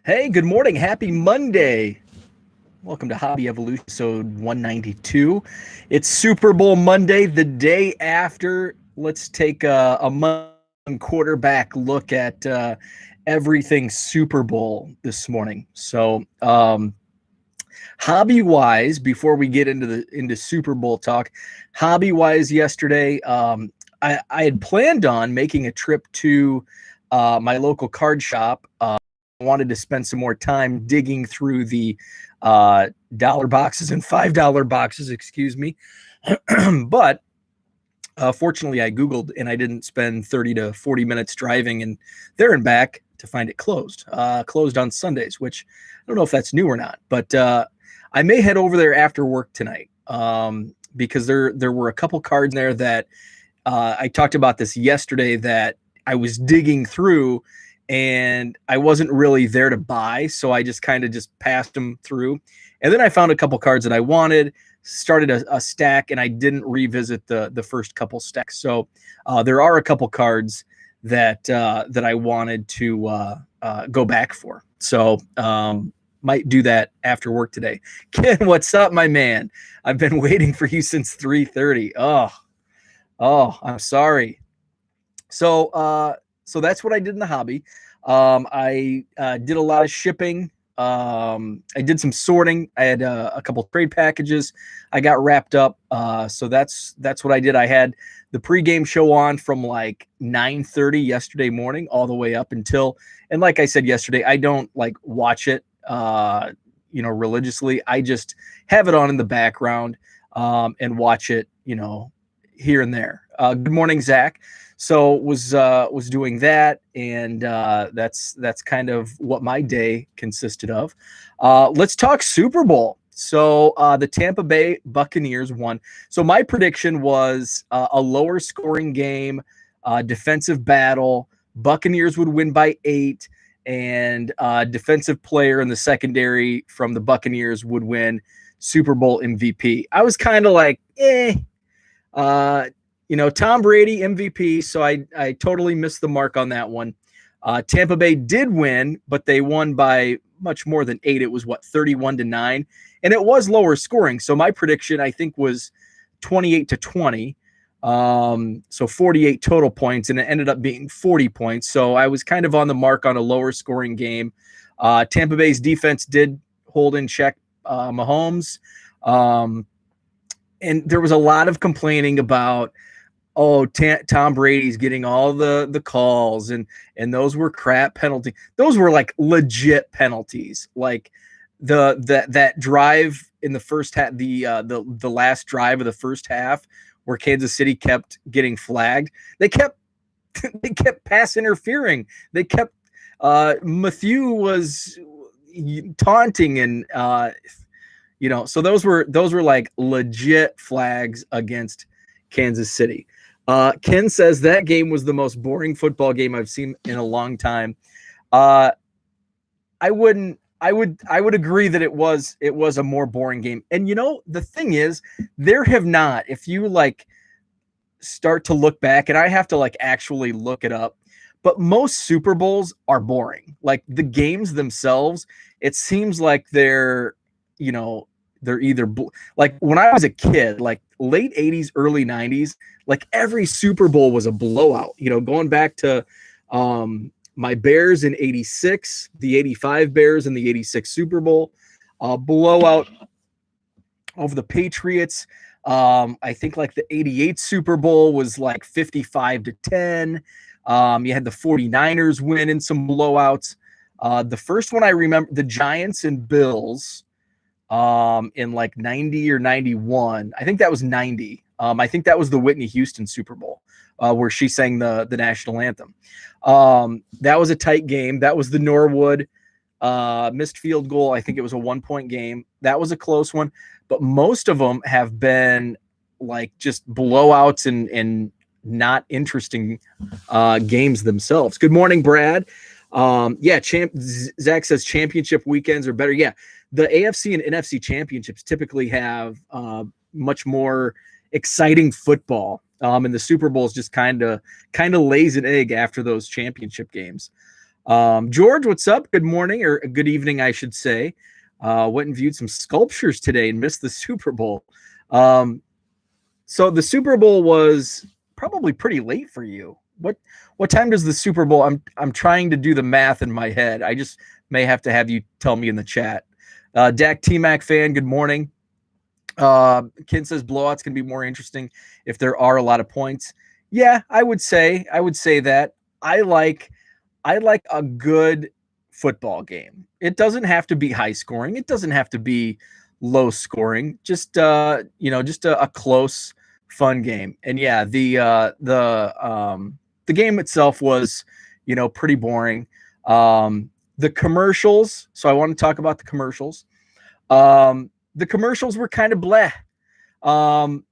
Hey, good morning. Happy Monday. Welcome to Hobby Evolution, episode 192. It's Super Bowl Monday, the day after. Let's take a quarterback look at everything Super Bowl this morning. Hobby wise, before we get into Super Bowl talk, hobby wise, yesterday, I had planned on making a trip to my local card shop. Wanted to spend some more time digging through the dollar boxes and $5 boxes, excuse me. But fortunately, I Googled and I didn't spend 30 to 40 minutes driving and there and back to find it closed on Sundays, which I don't know if that's new or not, but I may head over there after work tonight because there were a couple cards in there that I talked about this yesterday that I was digging through and I wasn't really there to buy. So I just kind of just passed them through. And then I found a couple cards that I wanted, started a stack, and I didn't revisit the first couple stacks. So there are a couple cards that I wanted to go back for. So might do that after work today. Ken, what's up, my man? I've been waiting for you since 3:30. Oh, I'm sorry. So that's what I did in the hobby. I did a lot of shipping. I did some sorting. I had a couple trade packages. I got wrapped up. So that's what I did. I had the pregame show on from like 9:30 yesterday morning all the way up until, and like I said yesterday, I don't like watch it, religiously. I just have it on in the background and watch it, here and there. Good morning, Zach. So was doing that, and that's kind of what my day consisted of. Let's talk Super Bowl. So the Tampa Bay Buccaneers won. So my prediction was a lower scoring game, defensive battle. Buccaneers would win by 8, and defensive player in the secondary from the Buccaneers would win Super Bowl MVP. I was kind of like, Tom Brady MVP, so I totally missed the mark on that one. Tampa Bay did win, but they won by much more than 8. It was 31-9, and it was lower scoring. So my prediction, I think, was 28-20. So 48 total points, and it ended up being 40 points. So I was kind of on the mark on a lower scoring game. Tampa Bay's defense did hold in check Mahomes. And there was a lot of complaining about, Tom Brady's getting all the calls, and those were crap penalties. Those were like legit penalties. Like that drive in the first half, the last drive of the first half, where Kansas City kept getting flagged. They kept pass interfering. They kept Matthew was taunting and so those were like legit flags against Kansas City. Ken says that game was the most boring football game I've seen in a long time. I would agree that it was a more boring game. And the thing is, there have not, if you like start to look back, and I have to like actually look it up, but most Super Bowls are boring. Like the games themselves, it seems like they're either like when I was a kid, like late 80s, early 90s, like every Super Bowl was a blowout. Going back to my Bears in 86, the 85 Bears in the 86 Super Bowl, blowout over the Patriots. I think like the 88 Super Bowl was like 55-10. You had the 49ers win in some blowouts. The first one I remember, the Giants and Bills, in like 90 or 91. I think that was 90. I think that was the Whitney Houston Super Bowl, where she sang the national anthem. That was a tight game. That was the Norwood missed field goal. I think it was a 1-point game. That was a close one, but most of them have been like just blowouts and not interesting games themselves. Good morning, Brad. Zach says championship weekends are better. Yeah, the AFC and NFC championships typically have much more exciting football, and the Super Bowl is just kind of lays an egg after those championship games. George, what's up? Good morning or good evening, I should say. Went and viewed some sculptures today and missed the Super Bowl. Um, so the Super Bowl was probably pretty late for you. What time does the Super Bowl? I'm trying to do the math in my head. I just may have to have you tell me in the chat. Dak T Mac fan, good morning. Ken says blowouts can be more interesting if there are a lot of points. Yeah, I would say that. I like I like a good football game. It doesn't have to be high scoring. It doesn't have to be low scoring. Just just a close, fun game. And yeah, the game itself was pretty boring. The commercials. So I want to talk about the commercials. The commercials were kind of bleh. Um,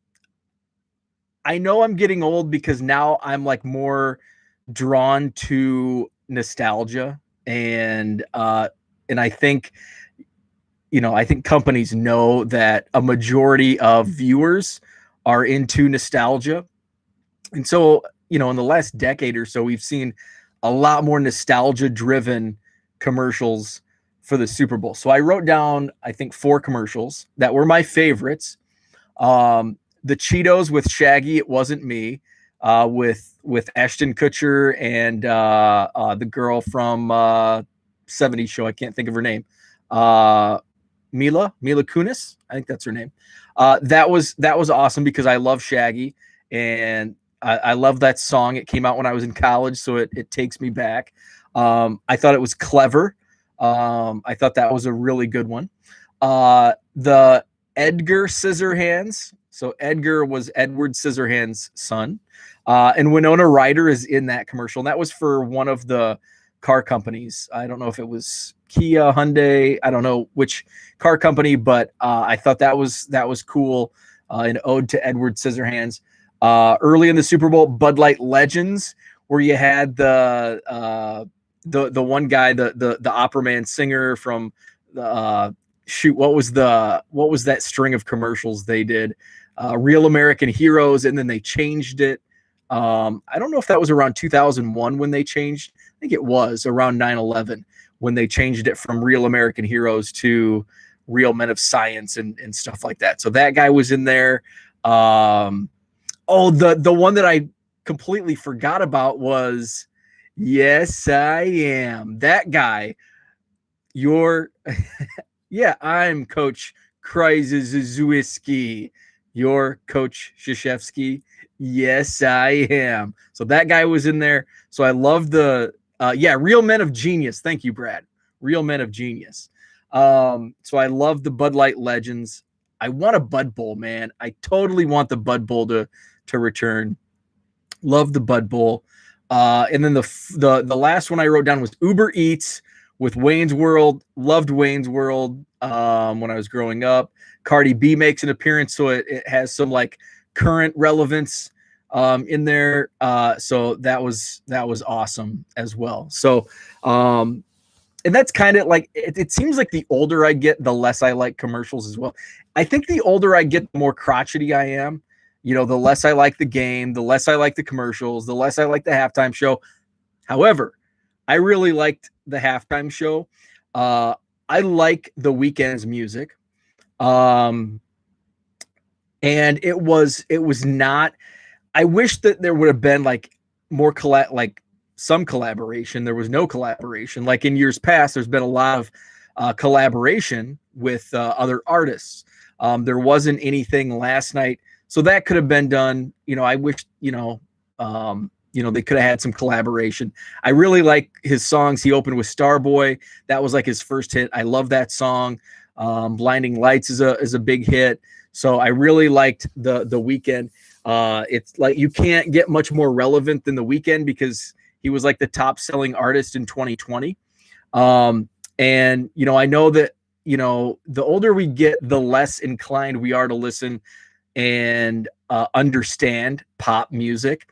I know I'm getting old because now I'm like more drawn to nostalgia and I think I think companies know that a majority of viewers are into nostalgia. And so, in the last decade or so we've seen a lot more nostalgia driven commercials for the Super Bowl. So I wrote down I think four commercials that were my favorites. The Cheetos with Shaggy, It Wasn't Me, with Ashton Kutcher and the girl from 70s show. I can't think of her name. Mila Kunis, I think that's her name. That was awesome because I love Shaggy and I love that song. It came out when I was in college, so it takes me back. I thought it was clever. I thought that was a really good one. The Edgar Scissorhands. So Edgar was Edward Scissorhands' son. And Winona Ryder is in that commercial. And that was for one of the car companies. I don't know if it was Kia, Hyundai. I don't know which car company, but I thought that was cool. An ode to Edward Scissorhands. Early in the Super Bowl, Bud Light Legends, where you had the one guy, the opera man singer from shoot, what was that string of commercials they did? Real American Heroes, and then they changed it. I don't know if that was around 2001 when they changed. I think it was around 9/11 when they changed it from Real American Heroes to Real Men of Science and stuff like that. So that guy was in there. The one that I completely forgot about was Yes, I Am. That guy. You're yeah, I'm Coach Krzyzewski. You're Coach Krzyzewski. Yes, I am. So that guy was in there. So I love the Real Men of Genius. Thank you, Brad. Real Men of Genius. So I love the Bud Light Legends. I want a Bud Bowl, man. I totally want the Bud Bowl to return. Love the Bud Bowl. And then the last one I wrote down was Uber Eats with Wayne's World. Loved Wayne's World when I was growing up. Cardi B makes an appearance, so it has some like current relevance in there. So that was awesome as well. So and that's kind of like it seems like the older I get, the less I like commercials as well. I think the older I get, the more crotchety I am. The less I like the game, the less I like the commercials, the less I like the halftime show. However, I really liked the halftime show. I like the Weeknd's music. And it was not, I wish that there would have been like more some collaboration. There was no collaboration. Like in years past, there's been a lot of collaboration with other artists. There wasn't anything last night. So that could have been done. I wish, they could have had some collaboration. I really like his songs. He opened with Starboy. That was like his first hit. I love that song. Blinding Lights is a big hit. So I really liked the Weeknd. It's like you can't get much more relevant than the Weeknd because he was like the top selling artist in 2020. And I know that the older we get, the less inclined we are to listen and understand pop music.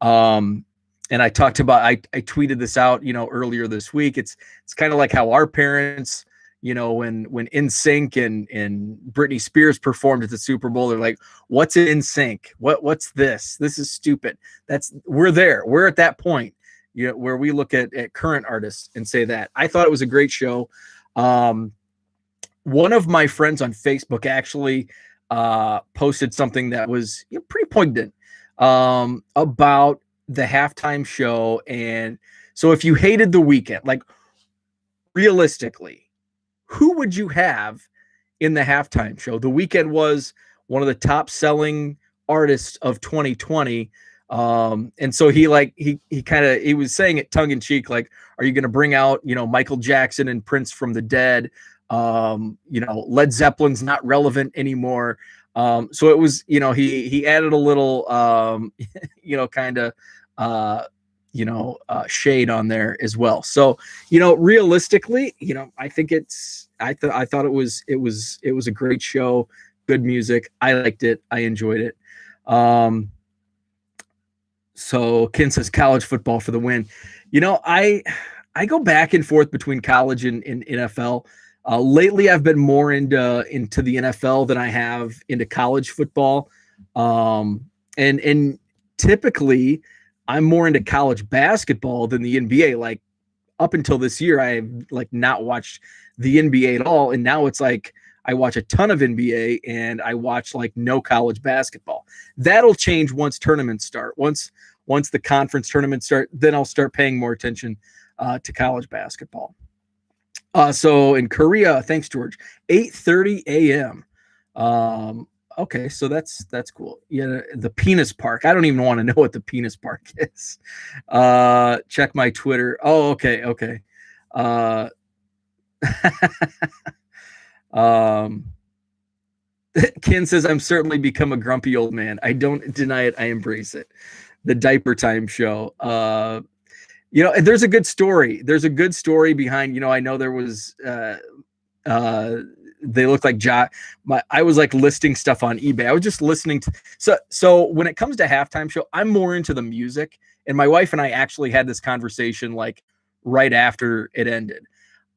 And I talked about, I tweeted this out, earlier this week. It's kind of like how our parents, when NSYNC and Britney Spears performed at the Super Bowl, they're like, what's NSYNC? What's this? This is stupid. We're there. We're at that point. where we look at current artists and say that. I thought it was a great show. One of my friends on Facebook actually posted something that was pretty poignant about the halftime show. And so if you hated The Weeknd, like realistically, who would you have in the halftime show? The Weeknd was one of the top selling artists of 2020. And so he was saying it tongue in cheek, like, are you going to bring out, Michael Jackson and Prince from the dead? Led Zeppelin's not relevant anymore. So it was, he added a little, shade on there as well. So, realistically, I think I thought it was a great show, good music. I liked it. I enjoyed it. So Ken says college football for the win. I go back and forth between college and NFL. Lately, I've been more into the NFL than I have into college football. And typically, I'm more into college basketball than the NBA. Like up until this year, I've not watched the NBA at all, and now it's like I watch a ton of NBA and I watch no college basketball. That'll change once tournaments start. Once the conference tournaments start, then I'll start paying more attention to college basketball. So in Korea, thanks, George, 8:30 a.m. Okay, so that's cool. Yeah, the Penis Park. I don't even want to know what the Penis Park is. Check my Twitter. Oh, okay. Ken says, I'm certainly become a grumpy old man. I don't deny it. I embrace it. The Diaper Time show. There's a good story. There's a good story behind, I know there was, they look like I was listing stuff on eBay. I was just listening to, so when it comes to halftime show, I'm more into the music, and my wife and I actually had this conversation right after it ended.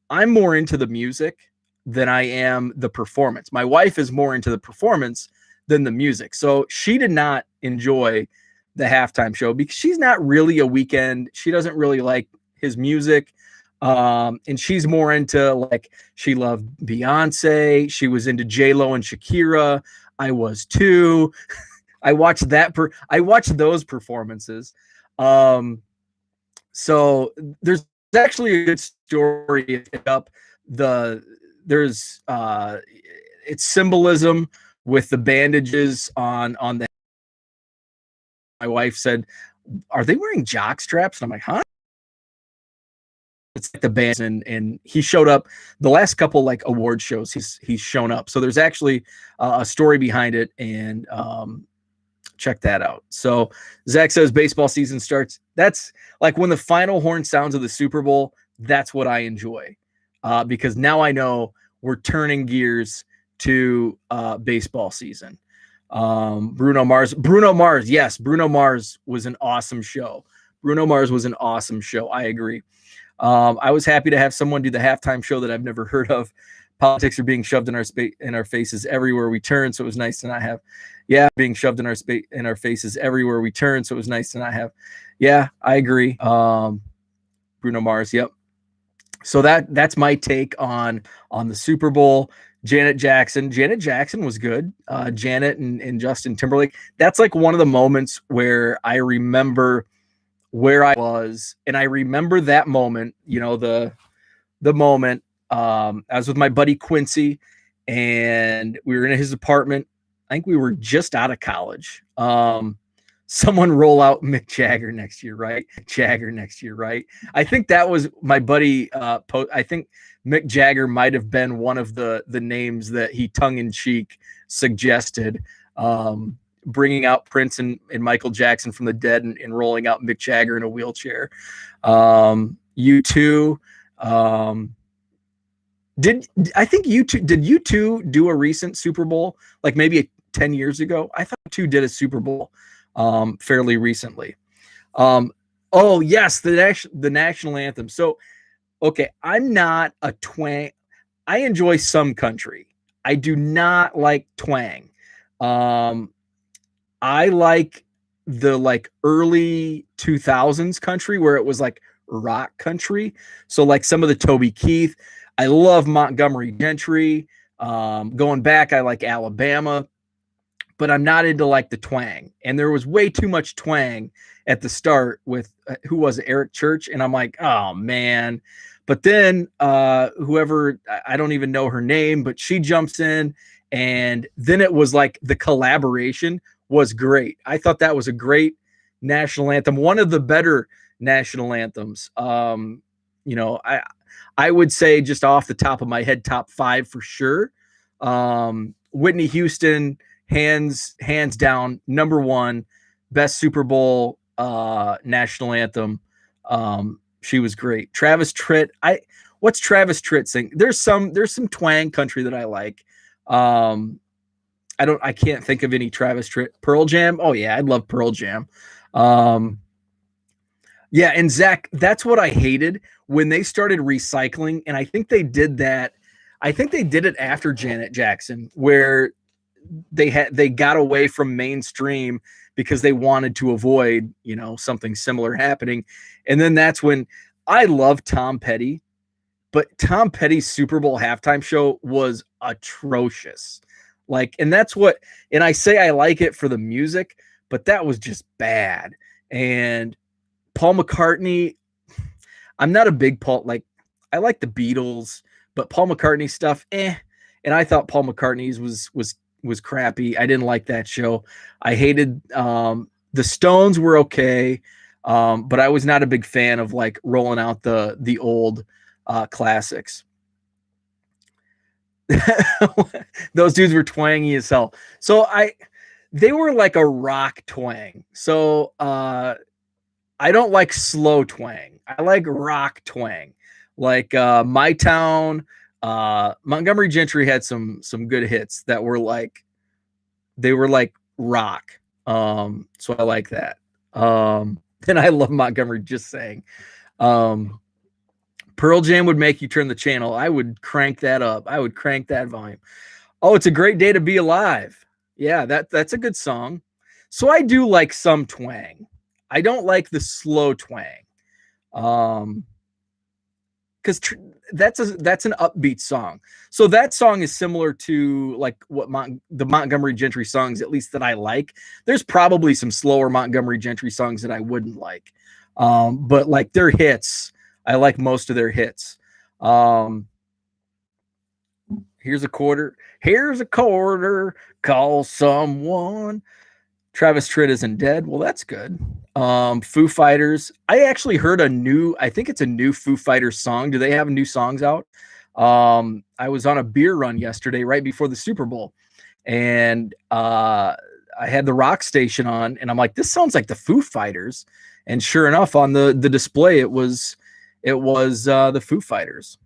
I'm more into the music than I am the performance. My wife is more into the performance than the music. So she did not enjoy the halftime show because she's not really a Weeknd. She doesn't really like his music. And she's more into she loved Beyonce. She was into J-Lo and Shakira. I was too. I watched those performances. So there's actually a good story up there's it's symbolism with the bandages on the. My wife said, are they wearing jock straps? And I'm like, huh? It's the bands, and he showed up the last couple award shows. He's shown up. So there's actually a story behind it, and check that out. So Zach says baseball season starts. That's when the final horn sounds of the Super Bowl. That's what I enjoy, because now I know we're turning gears to baseball season. Bruno Mars. Yes, Bruno Mars was an awesome show. I agree. I was happy to have someone do the halftime show that I've never heard of. Politics are being shoved in our faces everywhere we turn, so it was nice to not have. Yeah, being shoved in our faces everywhere we turn, so it was nice to not have. Yeah, I agree. Bruno Mars. Yep. So that's my take on the Super Bowl. Janet Jackson was good. Janet and Justin Timberlake. That's one of the moments where I remember where I was, and I remember that moment. The moment. I was with my buddy Quincy, and we were in his apartment. I think we were just out of college. Someone roll out Mick Jagger next year, right? I think that was my buddy. I think Mick Jagger might have been one of the names that he tongue-in-cheek suggested, bringing out Prince and Michael Jackson from the dead and rolling out Mick Jagger in a wheelchair. U2. Did U2 do a recent Super Bowl, maybe 10 years ago? I thought U2 did a Super Bowl fairly recently. Oh yes, the national anthem. So, okay, I'm not a twang. I enjoy some country. I do not like twang. I like the like early 2000s country where it was like rock country. So like some of the Toby Keith. I love Montgomery Gentry. Going back, I like Alabama, but I'm not into like the twang. And there was way too much twang at the start with who was it, Eric Church, and I'm like, oh man. But then whoever, I don't even know her name, but she jumps in, and then it was like the collaboration was great. I thought that was a great national anthem, one of the better national anthems. You know, I would say just off the top of my head, top 5 for sure. Whitney Houston, hands down, number 1, best Super Bowl national anthem. She was great. Travis Tritt. What's Travis Tritt sing? There's some twang country that I like. I can't think of any Travis Tritt. Pearl Jam. Oh yeah, I'd love Pearl Jam. Yeah, and Zach, that's what I hated when they started recycling, and I think they did that. I think they did it after Janet Jackson, where they got away from mainstream because they wanted to avoid, you know, something similar happening. And then that's when I love Tom Petty, but Tom Petty's Super Bowl halftime show was atrocious. Like, and that's what, and I say I like it for the music, but that was just bad. And Paul McCartney, I'm not a big Paul, like, I like the Beatles, but Paul McCartney stuff, And I thought Paul McCartney's was crappy. I didn't like that show. I hated the Stones were okay, but I was not a big fan of like rolling out the old classics. Those dudes were twangy as hell. So they were like a rock twang. So I don't like slow twang. I like rock twang. Like My Town, Montgomery Gentry had some good hits that were like, they were like rock. So I like that. And I love Montgomery, just saying. Pearl Jam would make you turn the channel. I would crank that up. I would crank that volume. Oh, It's a Great Day to Be Alive. Yeah, that's a good song. So I do like some twang. I don't like the slow twang. Because that's an upbeat song. So that song is similar to like what the Montgomery Gentry songs, at least that I like. There's probably some slower Montgomery Gentry songs that I wouldn't like, but like their hits, I like most of their hits. Here's a quarter. Here's a quarter. Call someone. Travis Tritt isn't dead. Well, that's good. Foo Fighters. I actually heard I think it's a new Foo Fighters song. Do they have new songs out? I was on a beer run yesterday, right before the Super Bowl, and I had the rock station on, and I'm like, this sounds like the Foo Fighters. And sure enough, on the display, it was the Foo Fighters.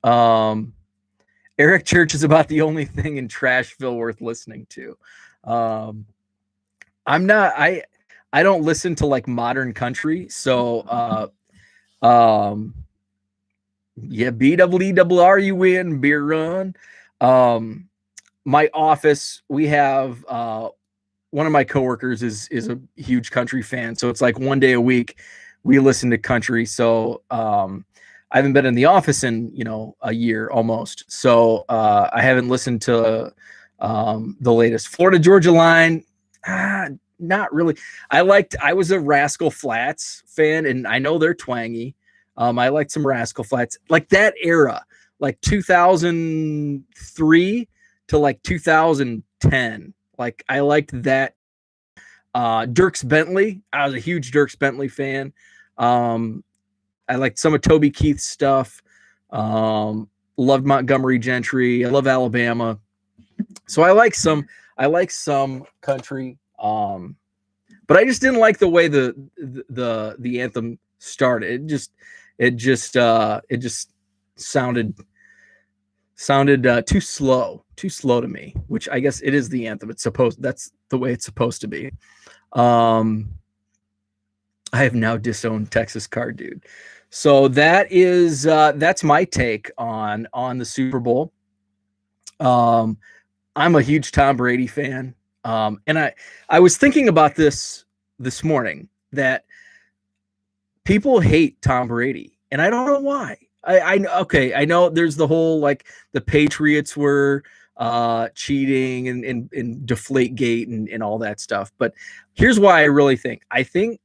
Eric Church is about the only thing in Trashville worth listening to. I don't listen to like modern country. So, yeah, BWERRUN beer run. My office, we have, one of my coworkers is a huge country fan. So it's like one day a week we listen to country. So, I haven't been in the office in, a year almost. So, I haven't listened to, the latest Florida Georgia Line. Not really. I was a Rascal Flatts fan, and I know they're twangy. I liked some Rascal Flatts, like that era, like 2003 to like 2010. Like I liked that. Dierks Bentley. I was a huge Dierks Bentley fan. I liked some of Toby Keith's stuff. Loved Montgomery Gentry. I love Alabama. So I like some country. But I just didn't like the way the anthem started. It just sounded too slow to me, which I guess it is the anthem. That's the way it's supposed to be. I have now disowned Texas Car Dude. So that's my take on the Super Bowl. I'm a huge Tom Brady fan. And I was thinking about this this morning that people hate Tom Brady, and I don't know why. I know there's the whole like the Patriots were cheating and deflate gate and all that stuff. But here's why I really think. I think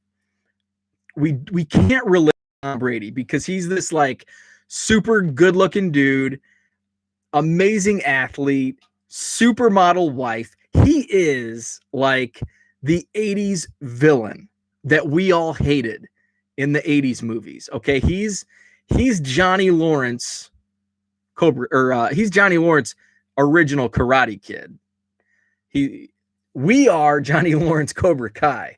we can't relate to Tom Brady because he's this like super good looking dude, amazing athlete, supermodel wife. He is like the 80s villain that we all hated in the 80s movies. Okay, he's Johnny Lawrence Cobra, or he's Johnny Lawrence original Karate Kid. We are Johnny Lawrence Cobra Kai.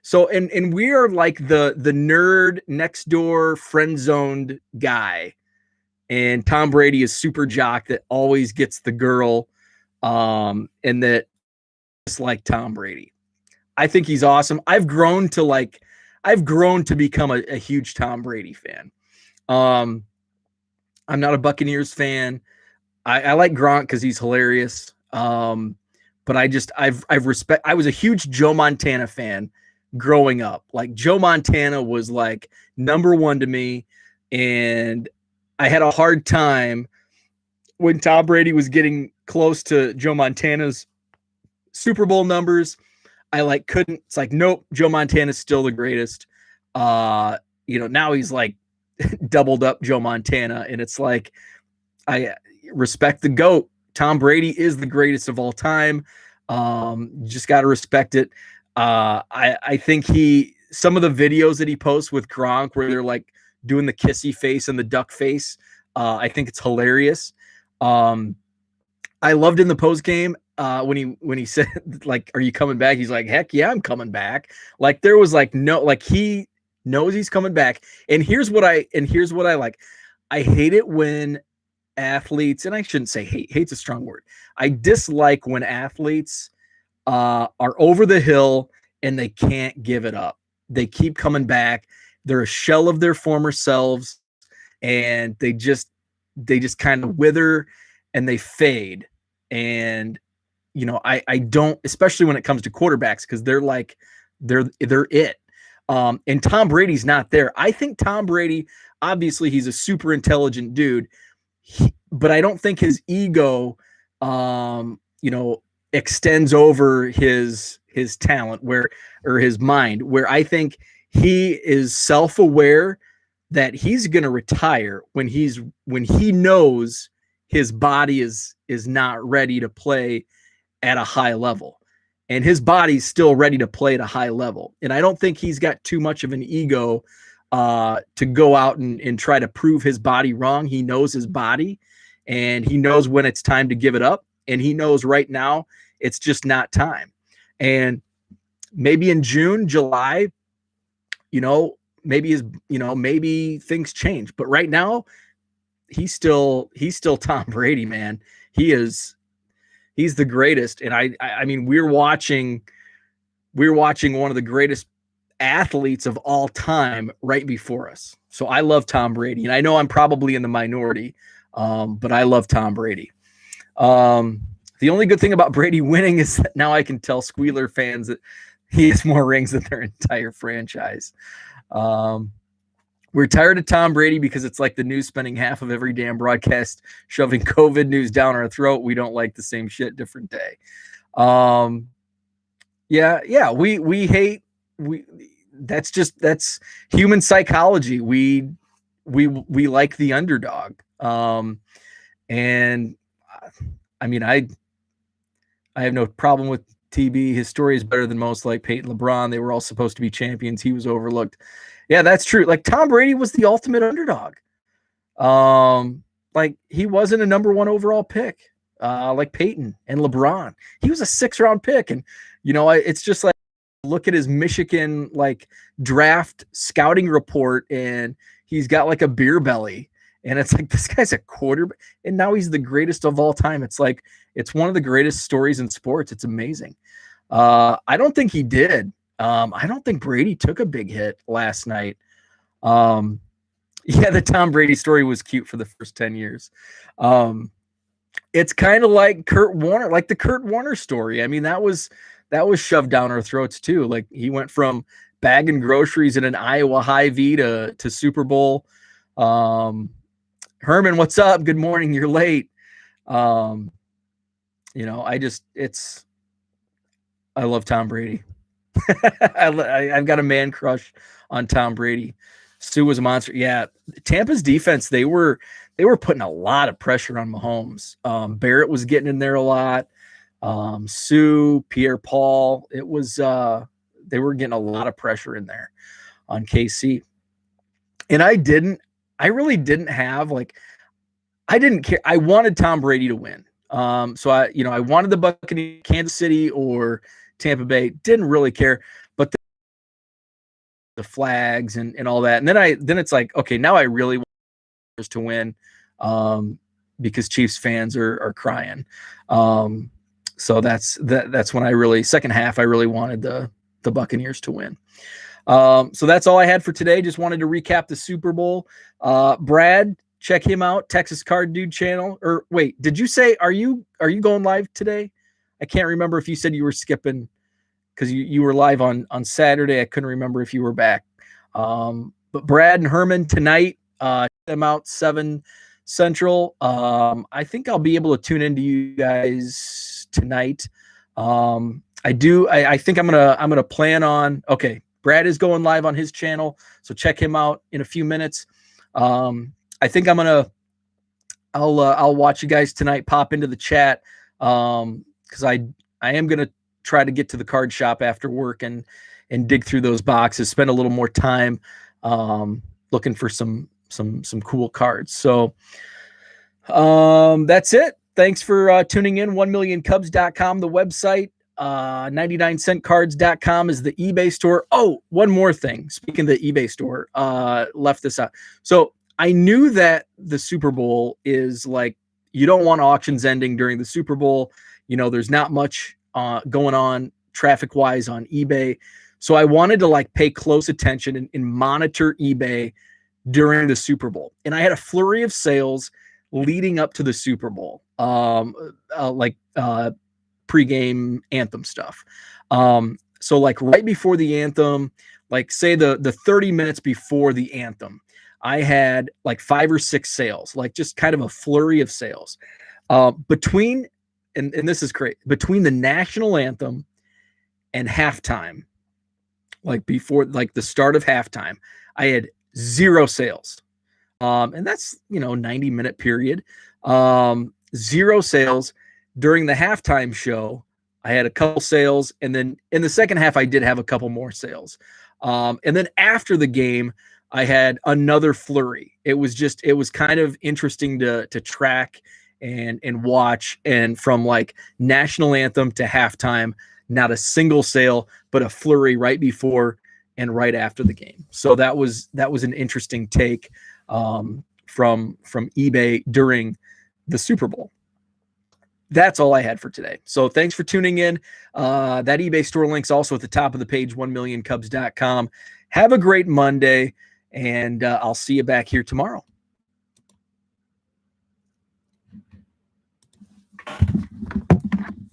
So and we are like the nerd next door friend zoned guy, and Tom Brady is super jock that always gets the girl, and that just like Tom Brady. I think he's awesome. I've grown to become a huge Tom Brady fan. I'm not a Buccaneers fan. I like Gronk because he's hilarious. But I've respect. I was a huge Joe Montana fan growing up. Like Joe Montana was like number one to me, and I had a hard time when Tom Brady was getting close to Joe Montana's Super Bowl numbers. I like couldn't. It's like nope. Joe Montana's still the greatest. Now he's like doubled up Joe Montana, and it's like I respect the GOAT. Tom Brady is the greatest of all time. Just got to respect it. I think some of the videos that he posts with Gronk where they're like doing the kissy face and the duck face, I think it's hilarious. I loved in the post game when he said like, "Are you coming back?" He's like, "Heck yeah, I'm coming back." Like there was like no, like he knows he's coming back. And here's what I like. I hate it when athletes, and I shouldn't say hate. Hate's a strong word. I dislike when athletes are over the hill and they can't give it up. They keep coming back. They're a shell of their former selves, and they just kind of wither and they fade. And I don't, especially when it comes to quarterbacks, because they're it. And Tom Brady's not there. I think Tom Brady, obviously, he's a super intelligent dude, but I don't think his ego, extends over his talent or his mind, where I think he is self-aware that he's going to retire when he knows his body is not ready to play at a high level, and his body's still ready to play at a high level. And I don't think he's got too much of an ego to go out and try to prove his body wrong. He knows his body, and he knows when it's time to give it up. And he knows right now it's just not time. And maybe in June, July, maybe things change. But right now, he's still Tom Brady, man. He's the greatest. And I mean, we're watching one of the greatest athletes of all time right before us. So I love Tom Brady, and I know I'm probably in the minority, but I love Tom Brady. The only good thing about Brady winning is that now I can tell Squealer fans that he has more rings than their entire franchise. We're tired of Tom Brady because it's like the news spending half of every damn broadcast shoving COVID news down our throat. We don't like the same shit, different day. We hate. That's human psychology. We like the underdog. And I mean, I have no problem with TB. His story is better than most, like Peyton, LeBron. They were all supposed to be champions. He was overlooked. Yeah, that's true. Like Tom Brady was the ultimate underdog. Like he wasn't a number one overall pick, like Peyton and LeBron. He was a 6th-round pick. And, it's just like, look at his Michigan, like draft scouting report, and he's got like a beer belly. And it's like, this guy's a quarterback, and now he's the greatest of all time. It's like, it's one of the greatest stories in sports. It's amazing. I don't think he did. I don't think Brady took a big hit last night. The Tom Brady story was cute for the first 10 years. It's kind of like Kurt Warner, like the Kurt Warner story. I mean, that was that was shoved down our throats too. Like he went from bagging groceries in an Iowa Hy-Vee to Super Bowl. Herman, what's up? Good morning. You're late. I love Tom Brady. I've got a man crush on Tom Brady. Sue was a monster. Yeah, Tampa's defense, they were putting a lot of pressure on Mahomes. Barrett was getting in there a lot. Sue, Pierre-Paul, they were getting a lot of pressure in there on KC. And I really didn't have I didn't care. I wanted Tom Brady to win. So I wanted the Buccaneers, Kansas City or Tampa Bay, didn't really care, but the flags and all that. And then it's like, okay, now I really want to win, because Chiefs fans are crying. So that's when I really, second half, I really wanted the Buccaneers to win. So that's all I had for today. Just wanted to recap the Super Bowl. Brad, check him out, Texas Card Dude channel. Or wait, did you say, are you going live today? I can't remember if you said you were skipping, because you were live on Saturday. I couldn't remember if you were back. But Brad and Herman tonight, check them out, 7 Central. I think I'll be able to tune into you guys tonight. I think I'm gonna plan on, okay, Brad is going live on his channel, so check him out in a few minutes. I think I'll watch you guys tonight, pop into the chat, because I am gonna try to get to the card shop after work and dig through those boxes, spend a little more time looking for some cool cards. So that's it. Thanks for tuning in. 1millioncubs.com, the website. 99centcards.com is the eBay store. Oh, one more thing. Speaking of the eBay store, left this out. So I knew that the Super Bowl is like, you don't want auctions ending during the Super Bowl. There's not much going on traffic wise on eBay. So I wanted to pay close attention and monitor eBay during the Super Bowl. And I had a flurry of sales leading up to the Super Bowl, pregame anthem stuff. So right before the anthem, say the 30 minutes before the anthem, I had 5 or 6 sales, just kind of a flurry of sales. Between, and this is great, between the national anthem and halftime, before the start of halftime, I had 0 sales. And that's, 90-minute period. 0 sales. During the halftime show, I had a couple sales, and then in the second half, I did have a couple more sales. And then after the game, I had another flurry. It was kind of interesting to track and watch. And from national anthem to halftime, not a single sale, but a flurry right before and right after the game. So that was an interesting take from eBay during the Super Bowl. That's all I had for today. So thanks for tuning in. That eBay store link's also at the top of the page, 1millioncubs.com. Have a great Monday, and I'll see you back here tomorrow.